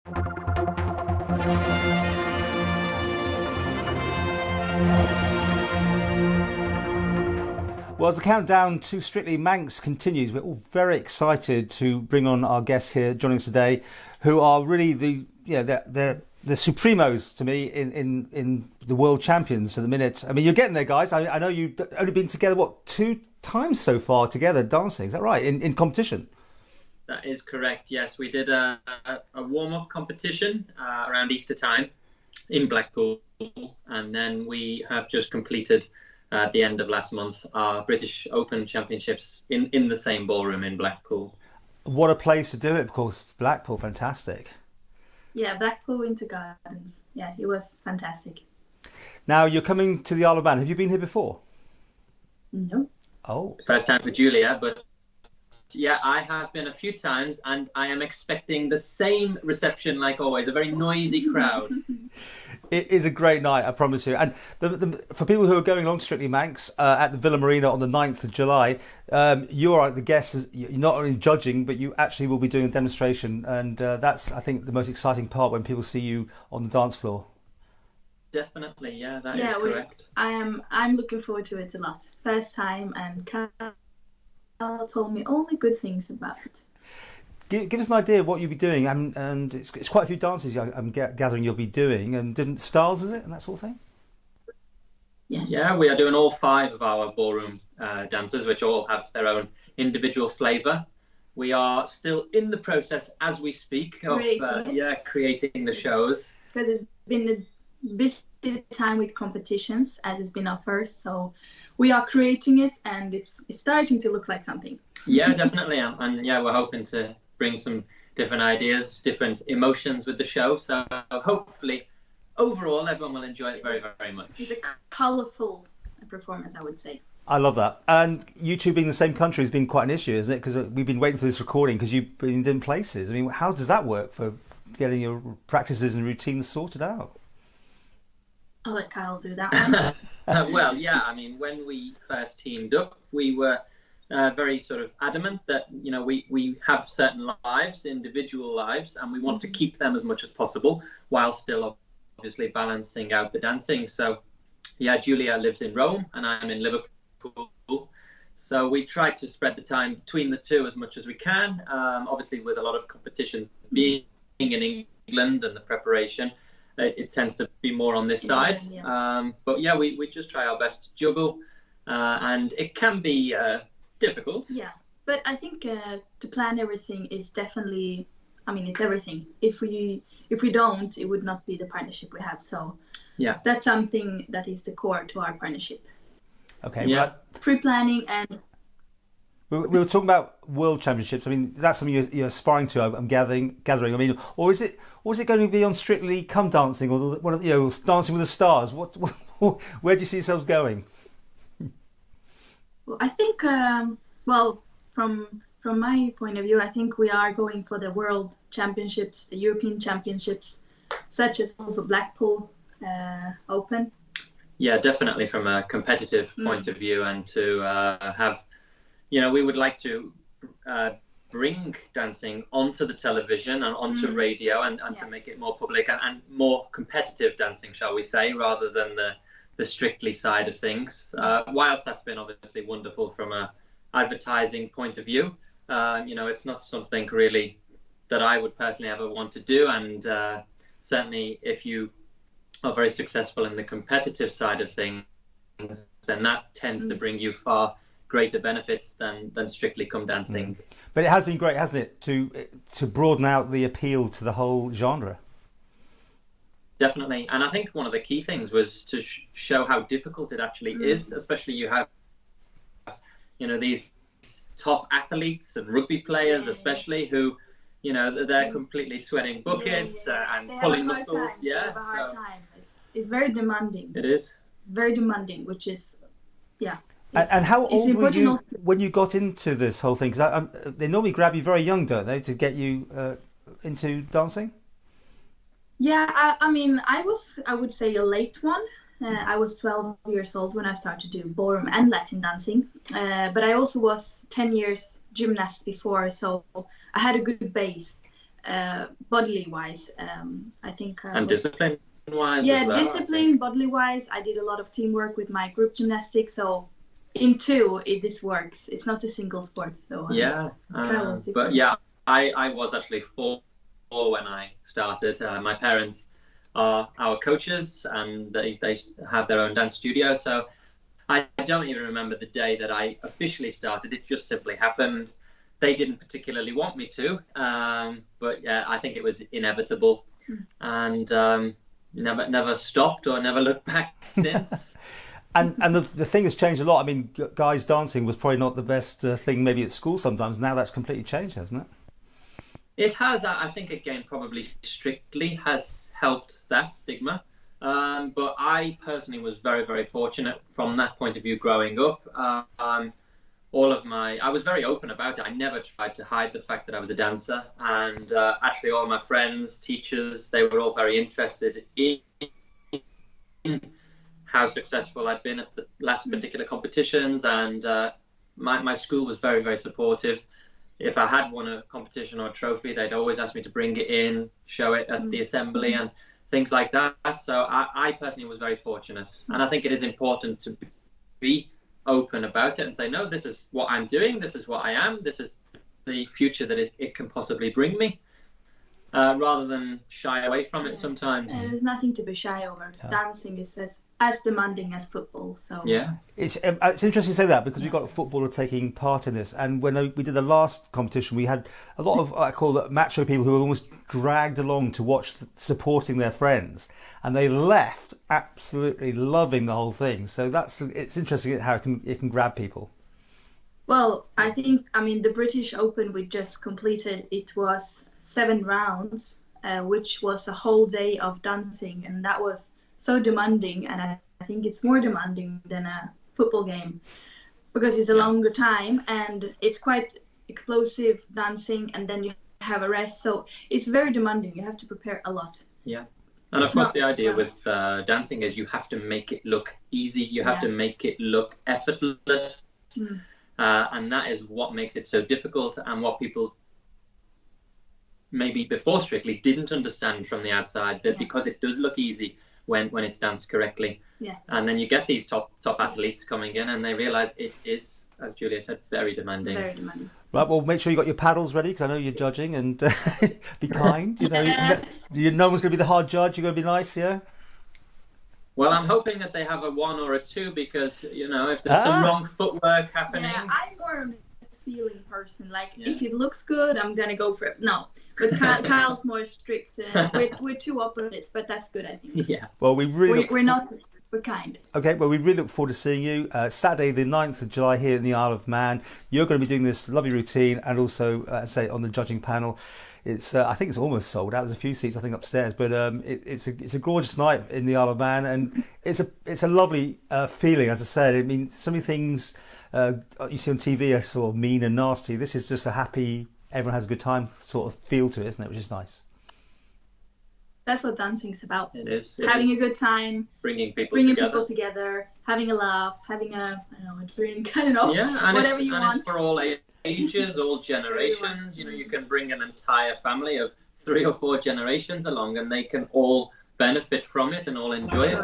Well, as the countdown to Strictly Manx continues, we're all very excited to bring on our guests here joining us today, who are really they're the supremos to me in the world champions at the minute. I mean, you're getting there, guys. I know you've only been together, what, 2 times so far together dancing, is that right, in competition? That is correct, yes. We did a warm-up competition around Easter time in Blackpool, and then we have just completed at the end of last month our British Open Championships in the same ballroom in Blackpool. What a place to do it, of course. Blackpool, fantastic. Yeah, Blackpool Winter Gardens. Yeah, it was fantastic. Now, you're coming to the Isle of Man. Have you been here before? No. Oh. First time for Julia, but yeah, I have been a few times, and I am expecting the same reception like always, a very noisy crowd. It is a great night, I promise you. And for people who are going along to Strictly Manx at the Villa Marina on the 9th of July, you are the guests. You're not only judging, but you actually will be doing a demonstration. And that's, I think, the most exciting part when people see you on the dance floor. Definitely, yeah, that is correct. I'm looking forward to it a lot. First time, and Carl told me only good things about it. Give us an idea of what you'll be doing, and it's quite a few dances I'm gathering you'll be doing, and different styles, is it, and that sort of thing? Yes. Yeah, we are doing all 5 of our ballroom dances, which all have their own individual flavour. We are still in the process as we speak of creating the shows. Because it's been a busy time with competitions, as it's been our first, so we are creating it, and it's starting to look like something. Yeah, definitely, and yeah, we're hoping to bring some different ideas, different emotions with the show. So hopefully, overall, everyone will enjoy it very, very much. It's a colourful performance, I would say. I love that. And you two being in the same country has been quite an issue, isn't it? Because we've been waiting for this recording because you've been in different places. I mean, how does that work for getting your practices and routines sorted out? I'll let Kyle do that one. Well, yeah, I mean, when we first teamed up, we were very sort of adamant that, you know, we have certain lives, individual lives, and we want to keep them as much as possible while still obviously balancing out the dancing. So, yeah, Julia lives in Rome and I'm in Liverpool. So we try to spread the time between the two as much as we can. Obviously, with a lot of competitions being in England and the preparation, it tends to be more on this side. Yeah. But yeah, we just try our best to juggle, and it can be difficult. Yeah, but I think to plan everything is definitely, I mean, it's everything. If we don't, it would not be the partnership we have. So yeah, that's something that is the core to our partnership. Okay. Yeah. Pre-planning and. We were talking about world championships. I mean, that's something you're aspiring to. I'm gathering. I mean, or is it going to be on Strictly Come Dancing, or one of Dancing with the Stars? Where do you see yourselves going? Well, I think, from my point of view, I think we are going for the World Championships, the European Championships, such as also Blackpool Open. Yeah, definitely from a competitive point of view, and to have, you know, we would like to bring dancing onto the television and onto radio, and to make it more public and more competitive dancing, shall we say, rather than the Strictly side of things. Whilst that's been obviously wonderful from a advertising point of view, you know, it's not something really that I would personally ever want to do. And certainly if you are very successful in the competitive side of things, then that tends to bring you far greater benefits than Strictly Come Dancing. But it has been great, hasn't it, to broaden out the appeal to the whole genre? Definitely, and I think one of the key things was to show how difficult it actually is, especially you have, you know, these top athletes and rugby players especially who, you know, they're completely sweating buckets and pulling muscles. They have a hard time. It's very demanding. It is. It's very demanding, which is, yeah. And how old were you when you got into this whole thing? Because they normally grab you very young, don't they, to get you into dancing? Yeah, I mean, I would say a late one. I was 12 years old when I started to do ballroom and Latin dancing. But I also was 10 years gymnast before, so I had a good base. bodily wise. I think. And discipline wise. Yeah, as well, discipline, bodily wise. I did a lot of teamwork with my group gymnastics, so in two, this works. It's not a single sport, though. Yeah, but yeah, I was actually 4 when I started. My parents are our coaches, and they have their own dance studio. So I don't even remember the day that I officially started. It just simply happened. They didn't particularly want me to, but yeah, I think it was inevitable, and never stopped or never looked back since. And the thing has changed a lot. I mean, guys dancing was probably not the best thing maybe at school sometimes. Now that's completely changed, hasn't it? It has. I think, again, probably Strictly has helped that stigma. But I personally was very, very fortunate from that point of view growing up. I was very open about it. I never tried to hide the fact that I was a dancer. And actually all my friends, teachers, they were all very interested in how successful I'd been at the last particular competitions, and my school was very, very supportive. If I had won a competition or a trophy, they'd always ask me to bring it in, show it at the assembly and things like that. So I personally was very fortunate, and I think it is important to be open about it and say, no, this is what I'm doing, this is what I am, this is the future that it can possibly bring me. Rather than shy away from it sometimes. There's nothing to be shy over. Yeah. Dancing is as demanding as football. So yeah, it's interesting to say that, because we've got a footballer taking part in this. And when we did the last competition, we had a lot of, I call it, macho people who were almost dragged along to watch, supporting their friends, and they left absolutely loving the whole thing. So it's interesting how it can grab people. Well, I mean, the British Open we just completed, it was 7 rounds, which was a whole day of dancing, and that was so demanding, and I think it's more demanding than a football game, because it's a longer time and it's quite explosive dancing, and then you have a rest, so it's very demanding. You have to prepare a lot. Yeah. And of course the idea with dancing is you have to make it look easy, you have to make it look effortless. And that is what makes it so difficult, and what people maybe before Strictly didn't understand from the outside, that because it does look easy when it's danced correctly. Yeah. And then you get these top athletes coming in, and they realise it is, as Julia said, very demanding. Very demanding. Right, well, make sure you got your paddles ready, because I know you're judging, and be kind. No one's going to be the hard judge. You're going to be nice, yeah? Well, I'm hoping that they have a 1 or a 2, because, if there's some wrong footwork happening. Yeah, I'm more of a feeling person. Like, if it looks good, I'm going to go for it. No, but Kyle's more strict. We're two opposites, but that's good, I think. Yeah. Well, we're kind. Okay, well, we really look forward to seeing you Saturday the 9th of July here in the Isle of Man. You're going to be doing this lovely routine, and also, say, on the judging panel. It's I think it's almost sold out. There's a few seats I think upstairs, but it's a gorgeous night in the Isle of Man, and it's a lovely feeling. As I said, I mean, so many things you see on TV are sort of mean and nasty. This is just a happy, everyone has a good time sort of feel to it, isn't it? Which is nice. That's what dancing's about. It is. Having a good time, bringing people together, having a laugh, having a drink. I don't know. Yeah, and whatever you want. It's for all ages, all generations. You can bring an entire family of 3 or 4 generations along, and they can all benefit from it and all enjoy it.